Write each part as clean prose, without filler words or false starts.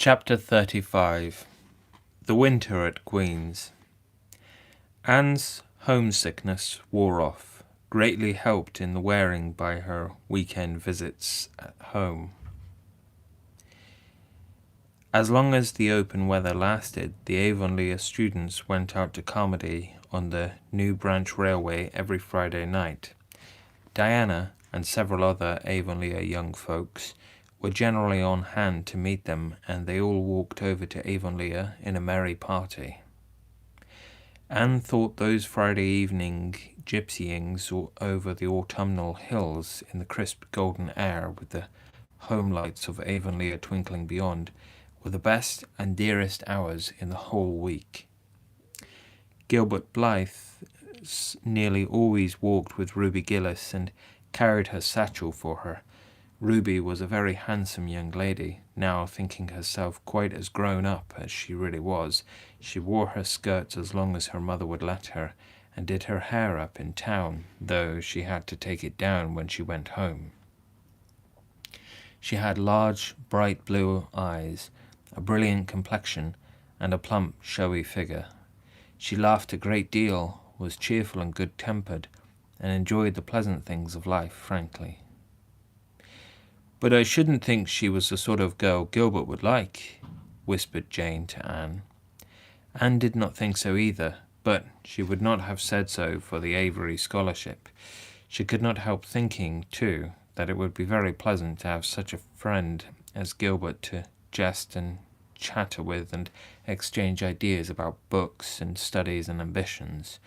Chapter 35. The Winter at Queen's. Anne's homesickness wore off, greatly helped in the wearing by her weekend visits at home. As long as the open weather lasted, the Avonlea students went out to Carmody on the New Branch Railway every Friday night. Diana and several other Avonlea young folks were generally on hand to meet them, and they all walked over to Avonlea in a merry party. Anne thought those Friday evening gypsyings over the autumnal hills in the crisp golden air with the home lights of Avonlea twinkling beyond were the best and dearest hours in the whole week. Gilbert Blythe nearly always walked with Ruby Gillis and carried her satchel for her. Ruby was a very handsome young lady. Now, thinking herself quite as grown up as she really was, she wore her skirts as long as her mother would let her, and did her hair up in town, though she had to take it down when she went home. She had large, bright blue eyes, a brilliant complexion, and a plump, showy figure. She laughed a great deal, was cheerful and good-tempered, and enjoyed the pleasant things of life frankly. "But I shouldn't think she was the sort of girl Gilbert would like," whispered Jane to Anne. Anne did not think so either, but she would not have said so for the Avery scholarship. She could not help thinking, too, that it would be very pleasant to have such a friend as Gilbert to jest and chatter with and exchange ideas about books and studies and ambitions.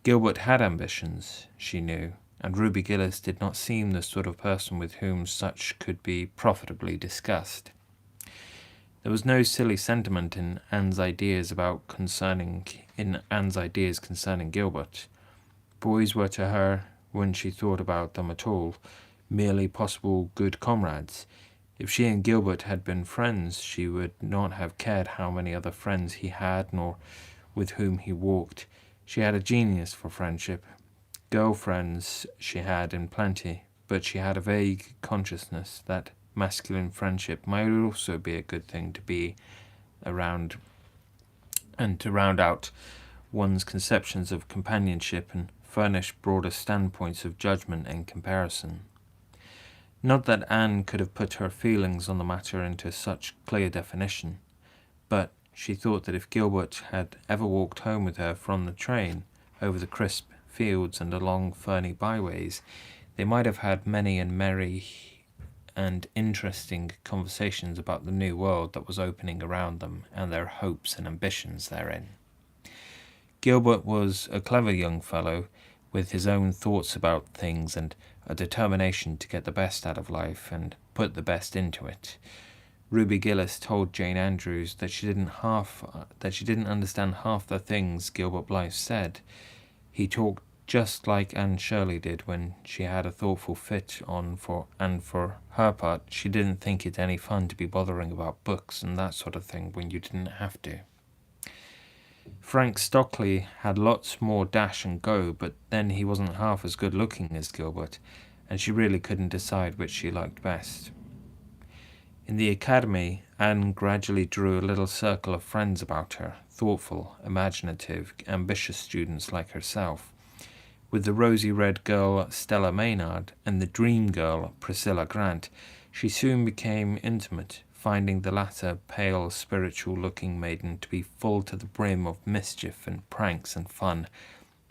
Gilbert had ambitions, she knew, and Ruby Gillis did not seem the sort of person with whom such could be profitably discussed. There was no silly sentiment in Anne's ideas concerning Gilbert. Boys were to her, when she thought about them at all, merely possible good comrades. If she and Gilbert had been friends, she would not have cared how many other friends he had, nor with whom he walked. She had a genius for friendship. Girl-friends she had in plenty, but she had a vague consciousness that masculine friendship might also be a good thing to be around, and to round out one's conceptions of companionship and furnish broader standpoints of judgment and comparison. Not that Anne could have put her feelings on the matter into such clear definition, but she thought that if Gilbert had ever walked home with her from the train, over the crisp fields and along ferny byways, they might have had many and merry and interesting conversations about the new world that was opening around them and their hopes and ambitions therein. Gilbert was a clever young fellow with his own thoughts about things and a determination to get the best out of life and put the best into it. Ruby Gillis told Jane Andrews that she didn't understand half the things Gilbert Blythe said. He talked just like Anne Shirley did when she had a thoughtful fit on and for her part, she didn't think it any fun to be bothering about books and that sort of thing when you didn't have to. Frank Stockley had lots more dash and go, but then he wasn't half as good looking as Gilbert, and she really couldn't decide which she liked best. In the academy, Anne gradually drew a little circle of friends about her, thoughtful, imaginative, ambitious students like herself. With the rosy-red girl Stella Maynard and the dream girl Priscilla Grant, she soon became intimate, finding the latter pale, spiritual-looking maiden to be full to the brim of mischief and pranks and fun,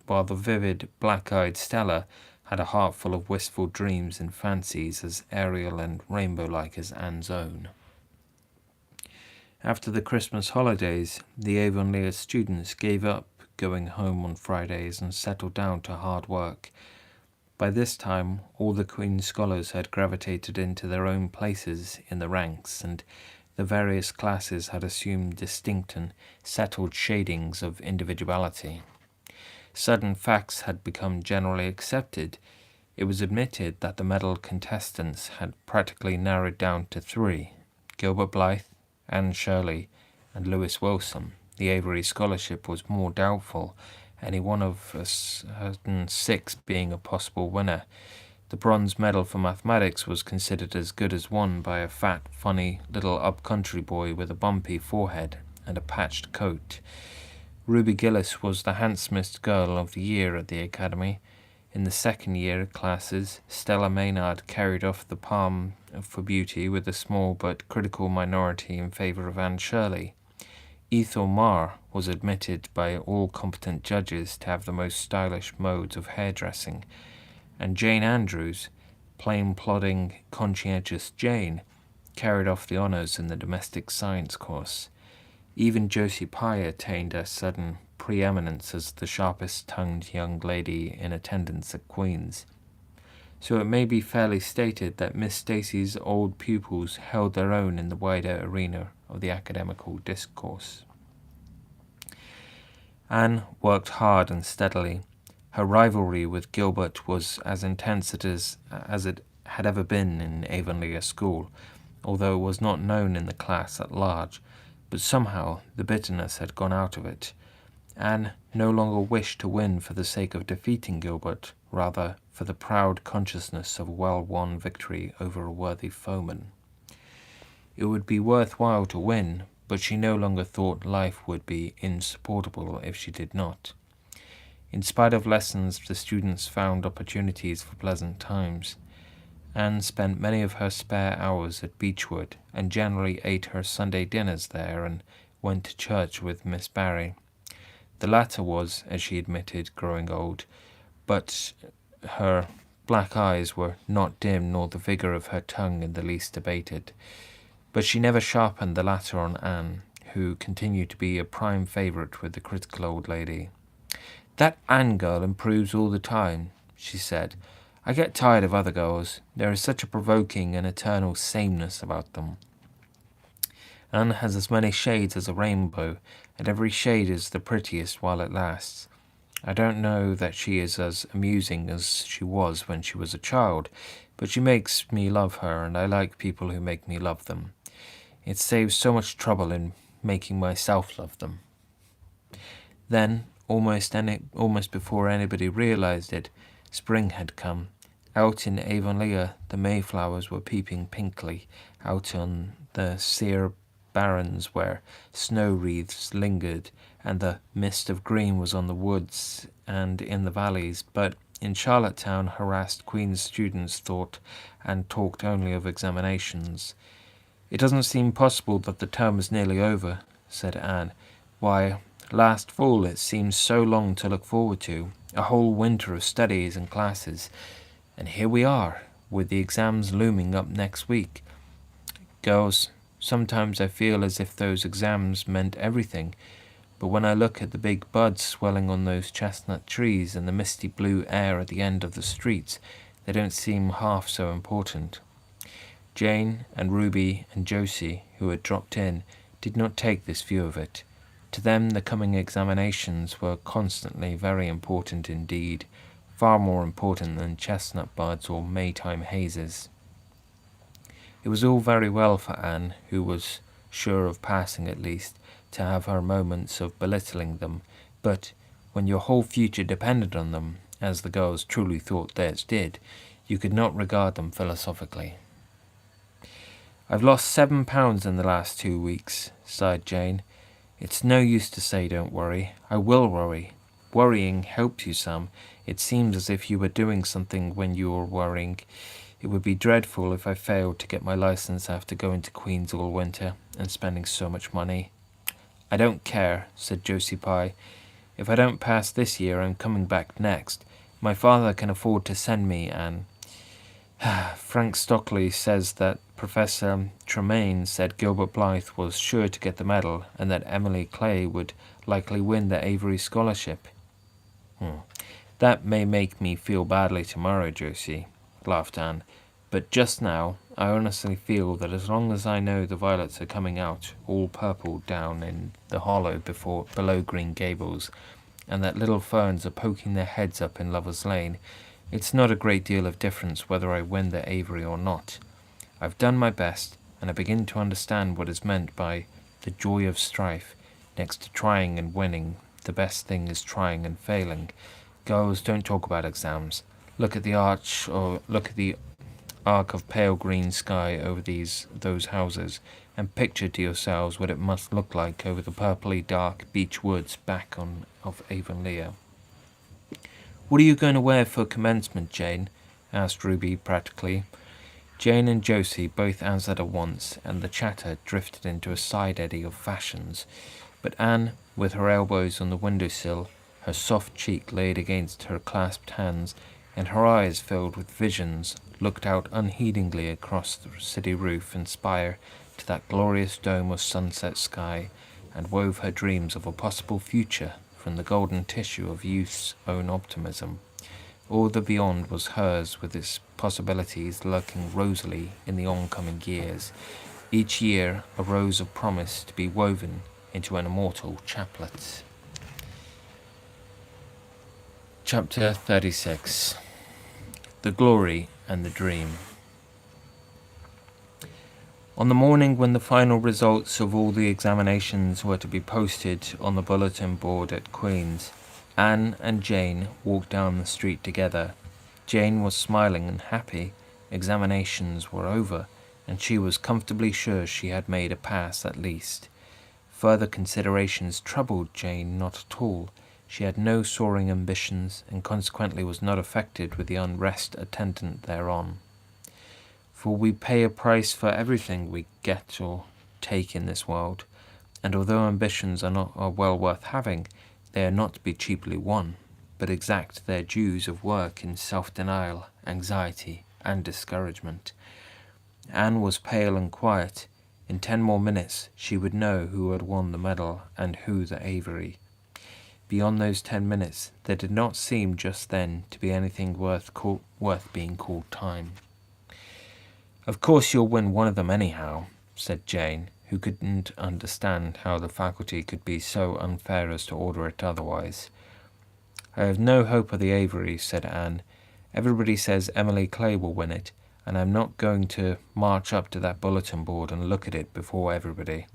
while the vivid, black-eyed Stella had a heart full of wistful dreams and fancies as aerial and rainbow-like as Anne's own. After the Christmas holidays, the Avonlea students gave up going home on Fridays and settled down to hard work. By this time, all the Queen's scholars had gravitated into their own places in the ranks, and the various classes had assumed distinct and settled shadings of individuality. Certain facts had become generally accepted. It was admitted that the medal contestants had practically narrowed down to three: Gilbert Blythe, Anne Shirley, and Lewis Wilson. The Avery scholarship was more doubtful, any one of us six being a possible winner. The bronze medal for mathematics was considered as good as won by a fat, funny little up-country boy with a bumpy forehead and a patched coat. Ruby Gillis was the handsomest girl of the year at the academy. In the second-year classes, Stella Maynard carried off the palm for beauty with a small but critical minority in favour of Anne Shirley. Ethel Marr was admitted by all competent judges to have the most stylish modes of hairdressing, and Jane Andrews, plain plodding, conscientious Jane, carried off the honours in the domestic science course. Even Josie Pye attained a sudden preeminence as the sharpest-tongued young lady in attendance at Queen's. So it may be fairly stated that Miss Stacy's old pupils held their own in the wider arena of the academical discourse. Anne worked hard and steadily. Her rivalry with Gilbert was as intense as it had ever been in Avonlea School, although it was not known in the class at large, but somehow the bitterness had gone out of it. Anne no longer wished to win for the sake of defeating Gilbert, rather for the proud consciousness of a well-won victory over a worthy foeman. It would be worthwhile to win, but she no longer thought life would be insupportable if she did not. In spite of lessons, the students found opportunities for pleasant times. Anne spent many of her spare hours at Beechwood, and generally ate her Sunday dinners there and went to church with Miss Barry. The latter was, as she admitted, growing old, but her black eyes were not dim nor the vigour of her tongue in the least abated. But she never sharpened the latter on Anne, who continued to be a prime favourite with the critical old lady. "That Anne girl improves all the time," she said. "I get tired of other girls. There is such a provoking and eternal sameness about them. Anne has as many shades as a rainbow, and every shade is the prettiest while it lasts. I don't know that she is as amusing as she was when she was a child, but she makes me love her, and I like people who make me love them. It saves so much trouble in making myself love them." Then, almost before anybody realized it, spring had come. Out in Avonlea, the mayflowers were peeping pinkly out on the sere barrens where snow wreaths lingered, and the mist of green was on the woods and in the valleys. But in Charlottetown, harassed Queen's students thought and talked only of examinations. "It doesn't seem possible that the term is nearly over," said Anne. "Why, last fall it seemed so long to look forward to, a whole winter of studies and classes, and here we are, with the exams looming up next week. Girls, sometimes I feel as if those exams meant everything, but when I look at the big buds swelling on those chestnut trees and the misty blue air at the end of the streets, they don't seem half so important." Jane and Ruby and Josie, who had dropped in, did not take this view of it. To them the coming examinations were constantly very important indeed, far more important than chestnut buds or Maytime hazes. It was all very well for Anne, who was sure of passing at least, to have her moments of belittling them, but when your whole future depended on them, as the girls truly thought theirs did, you could not regard them philosophically. "I've lost 7 pounds in the last 2 weeks, sighed Jane. "It's no use to say don't worry. I will worry. Worrying helps you some. It seems as if you were doing something when you were worrying. It would be dreadful if I failed to get my license after going to Queen's all winter and spending so much money." "I don't care," said Josie Pye. "If I don't pass this year, I'm coming back next. My father can afford to send me, and Frank Stockley says that Professor Tremaine said Gilbert Blythe was sure to get the medal, and that Emily Clay would likely win the Avery scholarship." "That may make me feel badly tomorrow, Josie," laughed Anne, "but just now I honestly feel that as long as I know the violets are coming out all purple down in the hollow below Green Gables, and that little ferns are poking their heads up in Lover's Lane, it's not a great deal of difference whether I win the Avery or not. I've done my best, and I begin to understand what is meant by the joy of strife. Next to trying and winning, the best thing is trying and failing. Girls, don't talk about exams. Look at the arc of pale green sky over those houses, and picture to yourselves what it must look like over the purpley dark beech woods back of Avonlea. "What are you going to wear for commencement, Jane?" asked Ruby practically. Jane and Josie both answered at once, and the chatter drifted into a side eddy of fashions. But Anne, with her elbows on the window-sill, her soft cheek laid against her clasped hands, and her eyes filled with visions, looked out unheedingly across the city roof and spire to that glorious dome of sunset sky, and wove her dreams of a possible future from the golden tissue of youth's own optimism. All the beyond was hers, with its possibilities lurking rosily in the oncoming years, each year a rose of promise to be woven into an immortal chaplet. Chapter 36. The Glory and the Dream. On the morning when the final results of all the examinations were to be posted on the bulletin board at Queen's, Anne and Jane walked down the street together. Jane was smiling and happy. Examinations were over, and she was comfortably sure she had made a pass at least. Further considerations troubled Jane not at all. She had no soaring ambitions, and consequently was not affected with the unrest attendant thereon. For we pay a price for everything we get or take in this world, and although ambitions are well worth having, they are not to be cheaply won, but exact their dues of work in self-denial, anxiety, and discouragement. Anne was pale and quiet. In 10 more minutes she would know who had won the medal and who the Avery. Beyond those 10 minutes there did not seem just then to be anything worth being called time. "Of course you'll win one of them anyhow," said Jane, who couldn't understand how the faculty could be so unfair as to order it otherwise. "I have no hope of the Avery," said Anne. "Everybody says Emily Clay will win it, and I'm not going to march up to that bulletin board and look at it before everybody.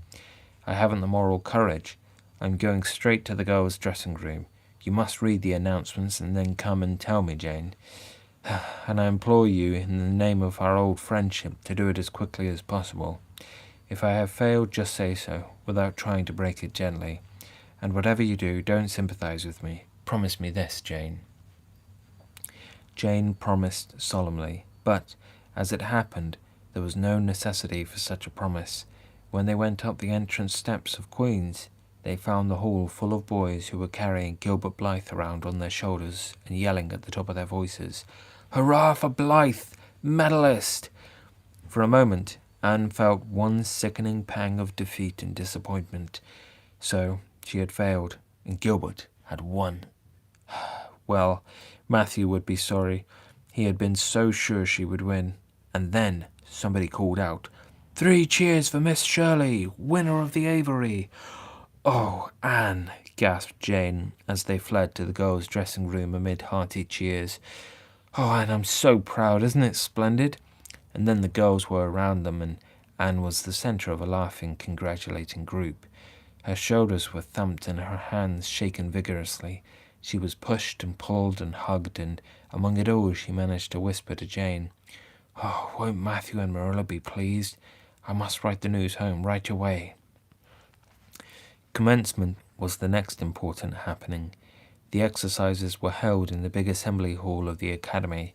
I haven't the moral courage. I'm going straight to the girls' dressing room. You must read the announcements and then come and tell me, Jane. And I implore you, in the name of our old friendship, to do it as quickly as possible. If I have failed, just say so, without trying to break it gently. And whatever you do, don't sympathize with me. Promise me this, Jane." Jane promised solemnly, but, as it happened, there was no necessity for such a promise. When they went up the entrance steps of Queen's, they found the hall full of boys who were carrying Gilbert Blythe around on their shoulders and yelling at the top of their voices, "Hurrah for Blythe! Medalist!" For a moment, Anne felt one sickening pang of defeat and disappointment. So she had failed, and Gilbert had won. Well, Matthew would be sorry. He had been so sure she would win. And then somebody called out, "3 cheers for Miss Shirley, winner of the Avery!" "Oh, Anne!" gasped Jane, as they fled to the girls' dressing room amid hearty cheers. "Oh, Anne, I'm so proud. Isn't it splendid?" And then the girls were around them, and Anne was the centre of a laughing, congratulating group. Her shoulders were thumped and her hands shaken vigorously. She was pushed and pulled and hugged, and among it all she managed to whisper to Jane, "Oh, won't Matthew and Marilla be pleased? I must write the news home right away." Commencement was the next important happening. The exercises were held in the big assembly hall of the academy.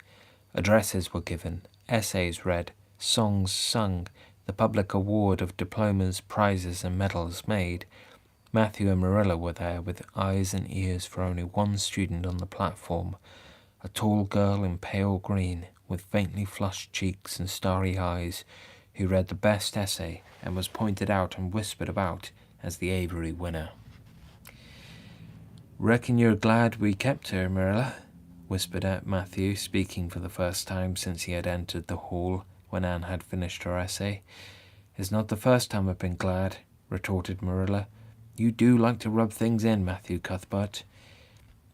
Addresses were given, essays read, songs sung, the public award of diplomas, prizes, and medals made. Matthew and Marilla were there with eyes and ears for only one student on the platform, a tall girl in pale green, with faintly flushed cheeks and starry eyes, who read the best essay and was pointed out and whispered about as the Avery winner. "Reckon you're glad we kept her, Marilla," whispered Aunt Matthew, speaking for the first time since he had entered the hall when Anne had finished her essay. "It's not the first time I've been glad," retorted Marilla. "You do like to rub things in, Matthew Cuthbert."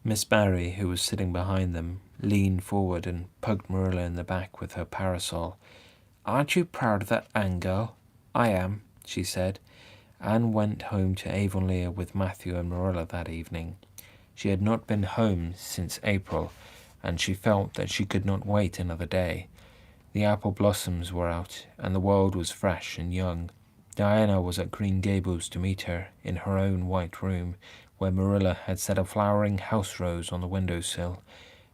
Miss Barry, who was sitting behind them, leaned forward and poked Marilla in the back with her parasol. "Aren't you proud of that Anne girl?" "I am," she said. Anne went home to Avonlea with Matthew and Marilla that evening. She had not been home since April, and she felt that she could not wait another day. The apple blossoms were out, and the world was fresh and young. Diana was at Green Gables to meet her in her own white room, where Marilla had set a flowering house rose on the windowsill.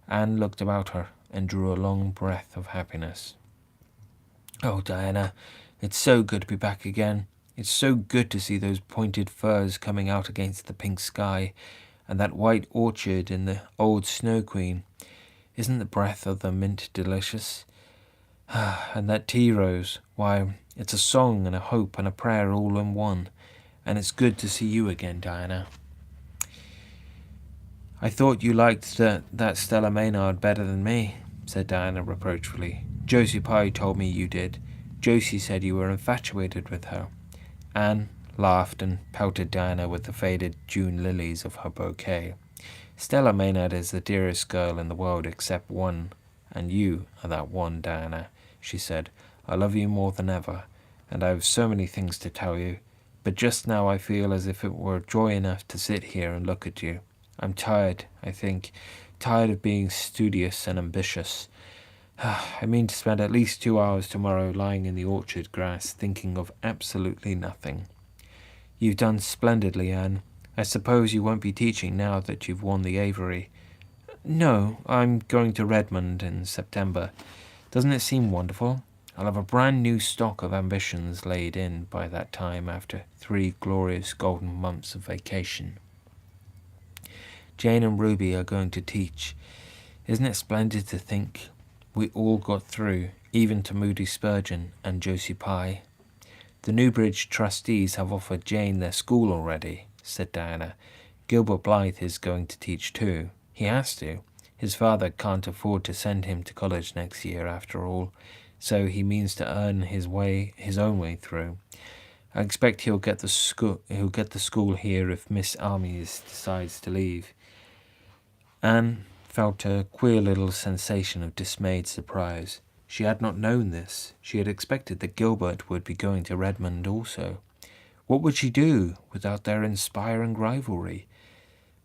Anne looked about her and drew a long breath of happiness. "Oh, Diana, it's so good to be back again. It's so good to see those pointed firs coming out against the pink sky, and that white orchard and the old Snow Queen. Isn't the breath of the mint delicious? And that tea rose, why, it's a song and a hope and a prayer all in one. And it's good to see you again, Diana." "I thought you liked that Stella Maynard better than me," said Diana reproachfully. "Josie Pye told me you did. Josie said you were infatuated with her." Anne laughed and pelted Diana with the faded June lilies of her bouquet. "Stella Maynard is the dearest girl in the world except one, and you are that one, Diana," she said. "I love you more than ever, and I have so many things to tell you, but just now I feel as if it were joy enough to sit here and look at you. I'm tired, I think, tired of being studious and ambitious. I mean to spend at least 2 hours tomorrow lying in the orchard grass thinking of absolutely nothing." "You've done splendidly, Anne. I suppose you won't be teaching now that you've won the Avery." "No, I'm going to Redmond in September. Doesn't it seem wonderful? I'll have a brand new stock of ambitions laid in by that time after 3 glorious golden months of vacation. Jane and Ruby are going to teach. Isn't it splendid to think we all got through, even to Moody Spurgeon and Josie Pye?" "The Newbridge trustees have offered Jane their school already," said Diana. "Gilbert Blythe is going to teach too. He has to. His father can't afford to send him to college next year after all, so he means to earn his own way through. I expect he'll get the school here if Miss Armies decides to leave." Anne felt a queer little sensation of dismayed surprise. She had not known this. She had expected that Gilbert would be going to Redmond also. What would she do without their inspiring rivalry?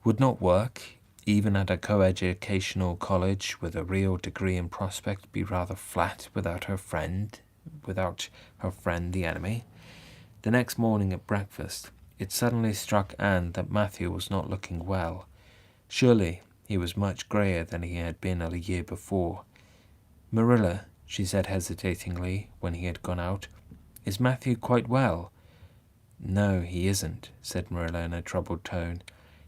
Would not work, even at a co-educational college with a real degree in prospect, be rather flat without her friend the enemy? The next morning at breakfast, it suddenly struck Anne that Matthew was not looking well. Surely he was much greyer than he had been a year before. "Marilla," she said hesitatingly when he had gone out, "is Matthew quite well?" "No, he isn't," said Marilla in a troubled tone.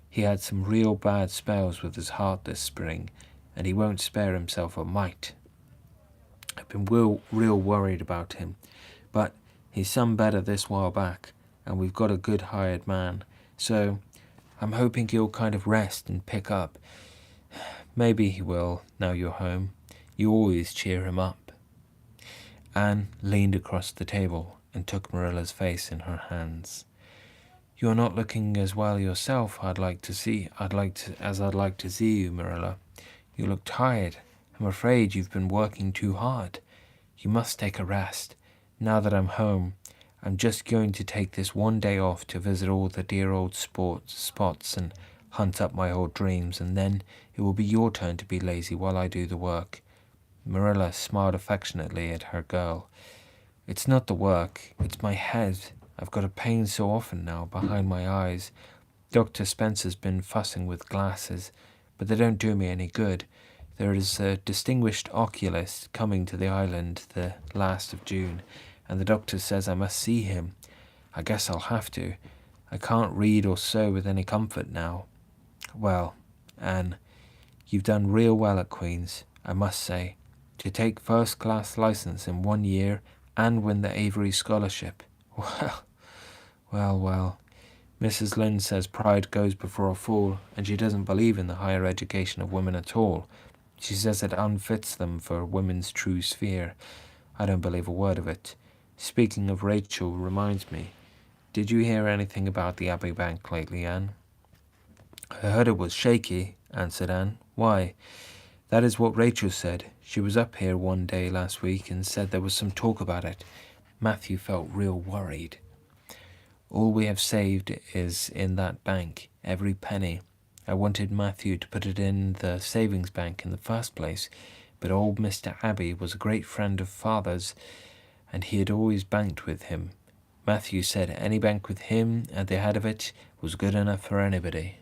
"He had some real bad spells with his heart this spring, and he won't spare himself a mite. I've been real worried about him, but he's some better this while back, and we've got a good hired man, so I'm hoping he'll kind of rest and pick up. Maybe he will, now you're home. You always cheer him up." Anne leaned across the table and took Marilla's face in her hands. "You're not looking as well yourself as I'd like to see you, Marilla. You look tired. I'm afraid you've been working too hard. You must take a rest. Now that I'm home, I'm just going to take this one day off to visit all the dear old spots and hunt up my old dreams, and then it will be your turn to be lazy while I do the work." Marilla smiled affectionately at her girl. "It's not the work, it's my head. I've got a pain so often now behind my eyes. Dr. Spencer's been fussing with glasses, but they don't do me any good. There is a distinguished oculist coming to the island the last of June, and the doctor says I must see him. I guess I'll have to. I can't read or sew with any comfort now. Well, Anne, you've done real well at Queen's, I must say. To take first-class license in 1 year and win the Avery scholarship. Well. Mrs. Lynde says pride goes before a fall, and she doesn't believe in the higher education of women at all. She says it unfits them for women's true sphere. I don't believe a word of it. Speaking of Rachel reminds me, did you hear anything about the Abbey Bank lately, Anne?" "I heard it was shaky," answered Anne. "Why?" "That is what Rachel said. She was up here one day last week and said there was some talk about it. Matthew felt real worried. All we have saved is in that bank, every penny. I wanted Matthew to put it in the savings bank in the first place, but old Mr. Abbey was a great friend of father's, and he had always banked with him. Matthew said any bank with him at the head of it was good enough for anybody.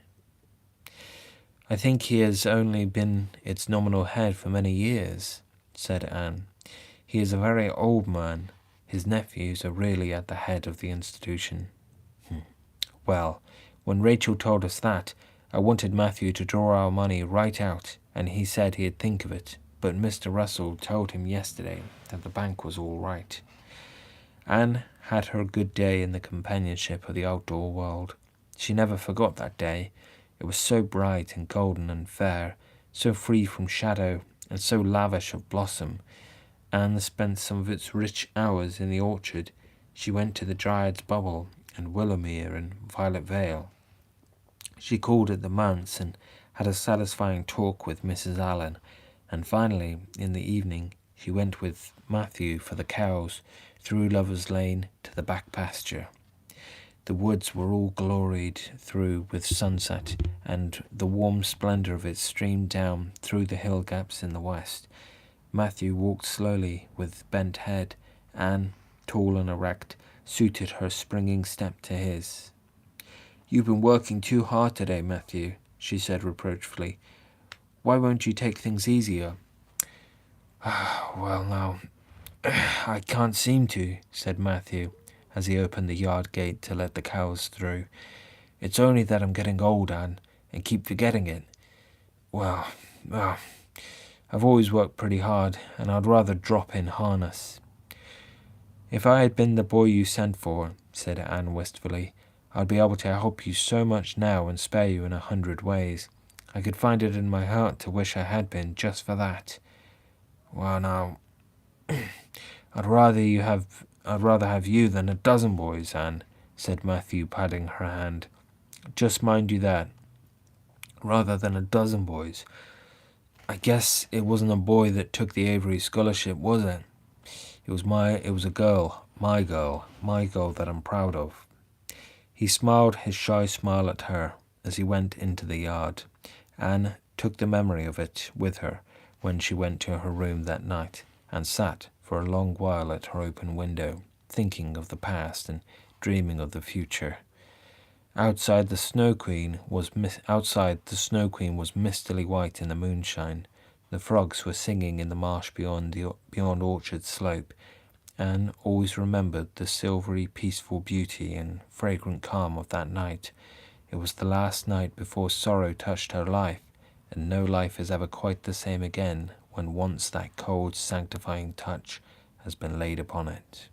I think he has only been its nominal head for many years, said Anne. He is a very old man. His nephews are really at the head of the institution. Well, when Rachel told us that, I wanted Matthew to draw our money right out, and he said he'd think of it, but Mr. Russell told him yesterday that the bank was all right. Anne had her good day in the companionship of the outdoor world. She never forgot that day. It was so bright and golden and fair, so free from shadow and so lavish of blossom. Anne spent some of its rich hours in the orchard. She went to the Dryad's Bubble and Willowmere and Violet Vale. She called at the manse and had a satisfying talk with Mrs. Allen, and finally, in the evening, she went with Matthew for the cows through Lover's Lane to the back pasture. The woods were all gloried through with sunset, and the warm splendour of it streamed down through the hill gaps in the west. Matthew walked slowly with bent head. Anne, tall and erect, suited her springing step to his. "You've been working too hard today, Matthew," she said reproachfully. "Why won't you take things easier?" "Well, now, I can't seem to," said Matthew, as he opened the yard gate to let the cows through. "It's only that I'm getting old, Anne, and keep forgetting it. Well, I've always worked pretty hard, and I'd rather drop in harness." "If I had been the boy you sent for," said Anne wistfully, "I'd be able to help you so much now and spare you in 100 ways. I could find it in my heart to wish I had been, just for that." "Well, now, I'd rather have you than a dozen boys, Anne," said Matthew, patting her hand. "Just mind you that. Rather than a dozen boys. I guess it wasn't a boy that took the Avery scholarship, was it? It was a girl, my girl that I'm proud of." He smiled his shy smile at her as he went into the yard. Anne took the memory of it with her when she went to her room that night, and sat for a long while at her open window, thinking of the past and dreaming of the future. Outside, the Snow Queen was mistily white in the moonshine. The frogs were singing in the marsh beyond Orchard Slope. Anne always remembered the silvery, peaceful beauty and fragrant calm of that night. It was the last night before sorrow touched her life, and no life is ever quite the same again when once that cold, sanctifying touch has been laid upon it.